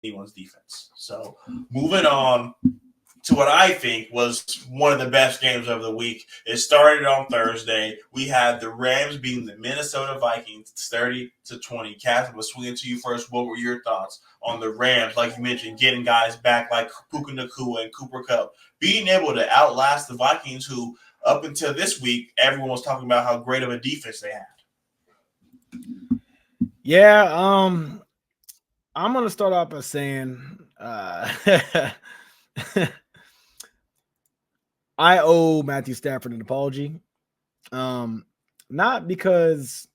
anyone's defense. So moving on to what I think was one of the best games of the week. It started on Thursday. We had the Rams beating the Minnesota Vikings 30-20. Catherine, was swinging to you first. What were your thoughts on the Rams? Like you mentioned, getting guys back like Puka Nakua and Cooper Kupp, being able to outlast the Vikings, who up until this week, everyone was talking about how great of a defense they had. Yeah, I'm gonna start off by saying I owe Matthew Stafford an apology. Not because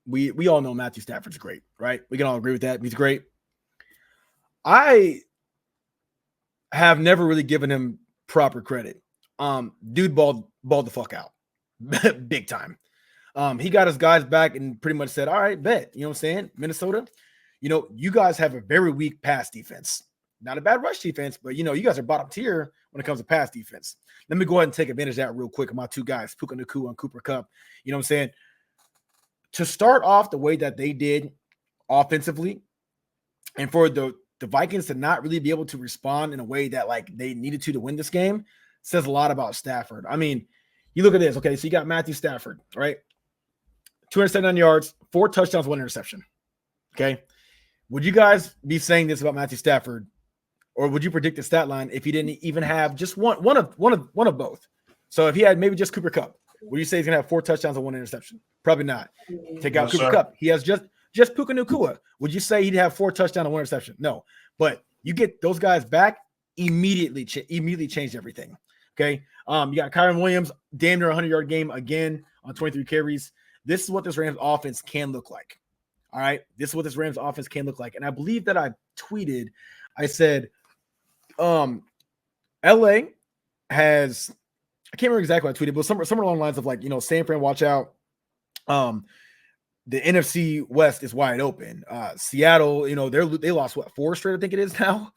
we all know Matthew Stafford's great, right? We can all agree with that. He's great. I have never really given him proper credit. Dude balled the fuck out. Big time. He got his guys back and pretty much said, all right, bet. You know what I'm saying? Minnesota, you guys have a very weak pass defense. Not a bad rush defense, but, you guys are bottom tier when it comes to pass defense. Let me go ahead and take advantage of that real quick. My two guys, Puka Nakua and Cooper Kupp. You know what I'm saying? To start off the way that they did offensively, and for the Vikings to not really be able to respond in a way that, like, they needed to win this game, says a lot about Stafford. I mean, you look at this. Okay, so you got Matthew Stafford, right? 279 yards, 4 touchdowns, 1 interception. Okay. Would you guys be saying this about Matthew Stafford, or would you predict the stat line if he didn't even have just one of both? So if he had maybe just Cooper Kupp, would you say he's gonna have 4 touchdowns and 1 interception? Probably not. Take out Cooper Kupp. He has just Puka Nakua. Would you say he'd have 4 touchdowns and 1 interception? No. But you get those guys back, immediately changed everything. Okay. You got Kyron Williams, damn near 100-yard game again on 23 carries. This is what this Rams offense can look like. All right. This is what this Rams offense can look like. And I believe that I tweeted, I said, LA has, I can't remember exactly what I tweeted, but somewhere along the lines of, like, San Fran, watch out. The NFC West is wide open. Seattle, they lost 4 straight, I think it is now.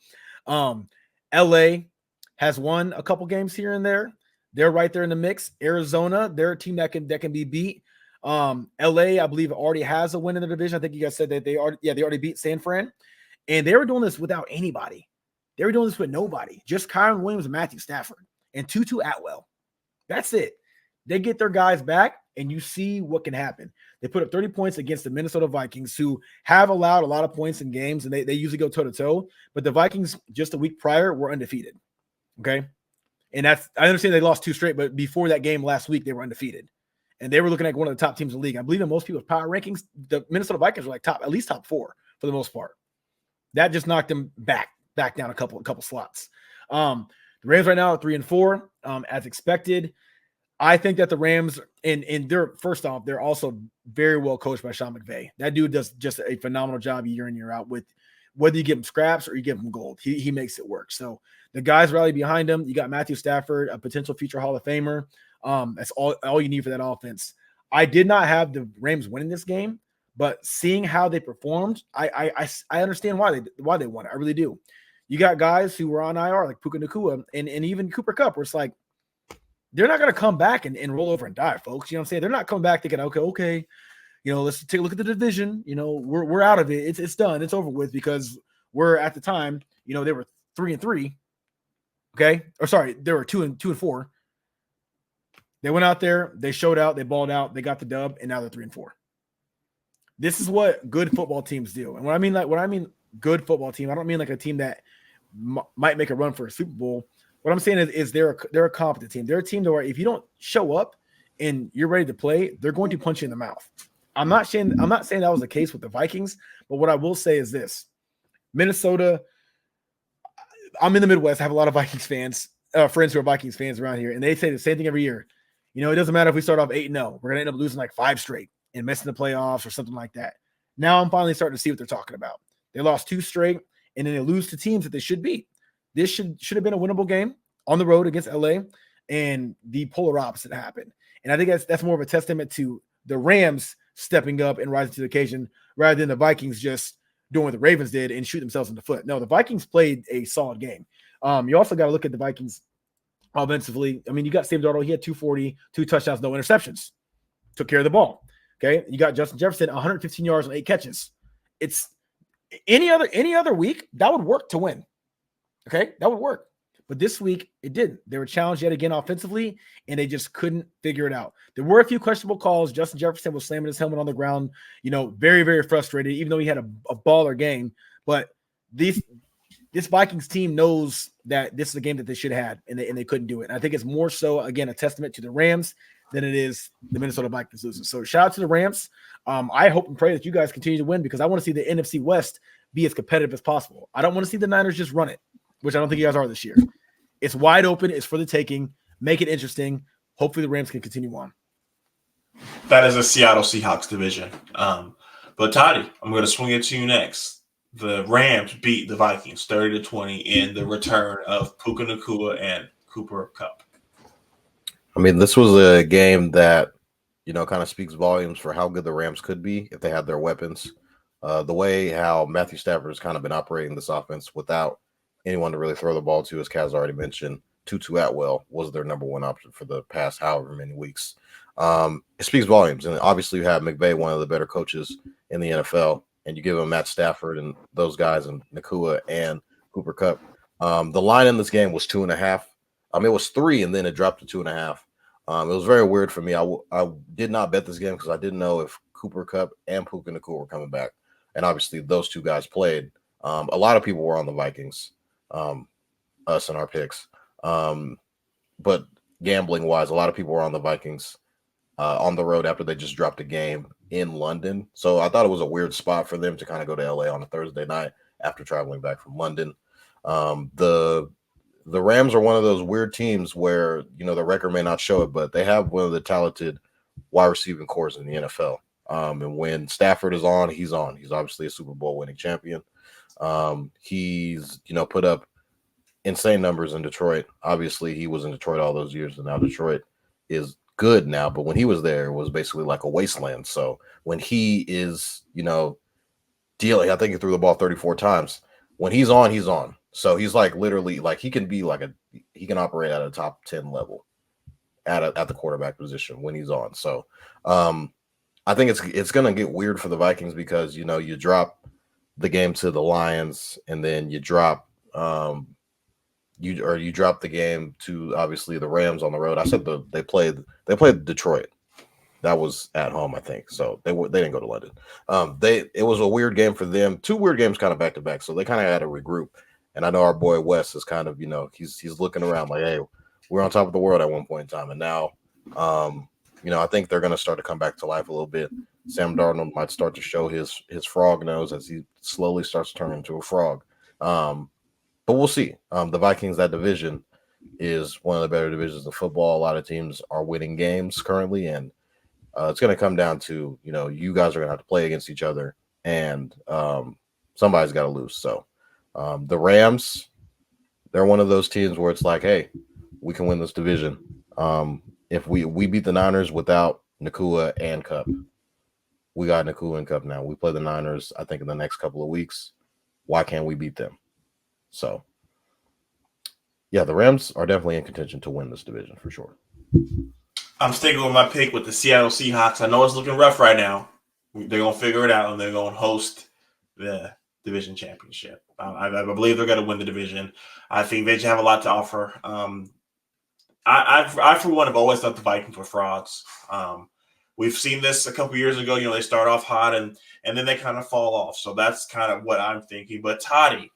LA has won a couple games here and there. They're right there in the mix. Arizona, they're a team that can be beat. LA, I believe, already has a win in the division. I think you guys said that they already beat San Fran, and they were doing this without anybody. They were doing this with nobody, just Kyron Williams and Matthew Stafford and Tutu Atwell. That's it. They get their guys back, and you see what can happen. They put up 30 points against the Minnesota Vikings, who have allowed a lot of points in games, and they usually go toe-to-toe. But the Vikings, just a week prior, were undefeated. Okay? And I understand they lost 2 straight, but before that game last week, they were undefeated. And they were looking at one of the top teams in the league. I believe in most people's power rankings, the Minnesota Vikings were like at least top 4 for the most part. That just knocked them back down a couple slots. The Rams right now are 3-4, as expected. I think that the Rams, and they're, first off, they're also very well coached by Sean McVay. That dude does just a phenomenal job year in, year out with whether you give him scraps or you give him gold. He makes it work. So the guys rally behind him. You got Matthew Stafford, a potential future Hall of Famer. That's all you need for that offense. I did not have the Rams winning this game, but seeing how they performed, I understand why they won it. I really do. You got guys who were on IR like Puka Nakua and even Cooper Kupp, where it's like they're not going to come back and roll over and die, folks. You know what I'm saying? They're not coming back thinking, okay, let's take a look at the division. We're out of it. It's done. It's over with, because we're at the time, they were 3-3. Okay, or sorry, they were 2-4. They went out there, they showed out, they balled out, they got the dub, and now they're 3-4. This is what good football teams do. And when I mean good football team, I don't mean like a team that might make a run for a Super Bowl. What I'm saying is they're a competent team. They're a team where if you don't show up and you're ready to play, they're going to punch you in the mouth. I'm not saying that was the case with the Vikings, but what I will say is this: Minnesota. I'm in the Midwest. I have a lot of Vikings fans, friends who are Vikings fans around here, and they say the same thing every year. It doesn't matter if we start off 8-0. We're gonna end up losing like 5 straight and missing the playoffs or something like that. Now I'm finally starting to see what they're talking about. They lost 2 straight, and then they lose to teams that they should beat. This should have been a winnable game on the road against LA, and the polar opposite happened. And I think that's more of a testament to the Rams stepping up and rising to the occasion rather than the Vikings just doing what the Ravens did and shoot themselves in the foot. No, the Vikings played a solid game. You also got to look at the Vikings offensively. I mean, you got Sam Darnold. He had 240, 2 touchdowns, no interceptions. Took care of the ball. Okay. You got Justin Jefferson, 115 yards on 8 catches. Any other week, that would work to win. Okay, that would work. But this week, it didn't. They were challenged yet again offensively, and they just couldn't figure it out. There were a few questionable calls. Justin Jefferson was slamming his helmet on the ground, very, very frustrated, even though he had a baller game. But this Vikings team knows that this is a game that they should have had, and they couldn't do it. And I think it's more so, again, a testament to the Rams than it is the Minnesota Vikings losing. So shout out to the Rams. I hope and pray that you guys continue to win because I want to see the NFC West be as competitive as possible. I don't want to see the Niners just run it, which I don't think you guys are this year. It's wide open. It's for the taking. Make it interesting. Hopefully the Rams can continue on. That is a Seattle Seahawks division. But Toddy, I'm going to swing it to you next. The Rams beat the Vikings 30-20 in the return of Puka Nacua and Cooper Kupp. I mean, this was a game that, kind of speaks volumes for how good the Rams could be if they had their weapons. The way how Matthew Stafford has kind of been operating this offense without anyone to really throw the ball to, as Kaz already mentioned, Tutu Atwell was their number one option for the past however many weeks. It speaks volumes. And obviously you have McVay, one of the better coaches in the NFL, and you give him Matt Stafford and those guys and Nacua and Cooper Kupp. The line in this game was 2.5. It was 3, and then it dropped to 2.5. It was very weird for me. I did not bet this game because I didn't know if Cooper Kupp and Puka Nacua were coming back. And obviously those two guys played. A lot of people were on the Vikings, us and our picks. But gambling-wise, a lot of people were on the Vikings on the road after they just dropped a game in London. So I thought it was a weird spot for them to kind of go to LA on a Thursday night after traveling back from London. The Rams are one of those weird teams where, the record may not show it, but they have one of the talented wide receiving cores in the NFL. And when Stafford is on, he's on. He's obviously a Super Bowl winning champion. He's, put up insane numbers in Detroit. Obviously, he was in Detroit all those years, and now Detroit is good now. But when he was there, it was basically like a wasteland. So when he is, dealing, I think he threw the ball 34 times. When he's on, he's on. So he's like literally like he can be like he can operate at a top 10 level at the quarterback position when he's on. So I think it's gonna get weird for the Vikings because you drop the game to the Lions and then you drop you drop the game to obviously the Rams on the road. I said they played Detroit. That was at home, I think. So they didn't go to London. It was a weird game for them. 2 weird games kind of back to back. So they kind of had to regroup. And I know our boy Wes is kind of, he's looking around like, hey, we're on top of the world at one point in time. And now, I think they're going to start to come back to life a little bit. Sam Darnold might start to show his frog nose as he slowly starts to turn into a frog. But we'll see. The Vikings, that division is one of the better divisions of football. A lot of teams are winning games currently. And it's going to come down to, you guys are going to have to play against each other. And somebody's got to lose. So the Rams, they're one of those teams where it's like, hey, we can win this division. If we beat the Niners without Nacua and Kupp, we got Nacua and Kupp now. We play the Niners, I think, in the next couple of weeks. Why can't we beat them? So, yeah, the Rams are definitely in contention to win this division for sure. I'm sticking with my pick with the Seattle Seahawks. I know it's looking rough right now. They're going to figure it out, and they're going to host the division championship. I believe they're going to win the division. I think they have a lot to offer. I for one, have always thought the Vikings were frauds. We've seen this a couple years ago. They start off hot and then they kind of fall off. So that's kind of what I'm thinking. But Toddy,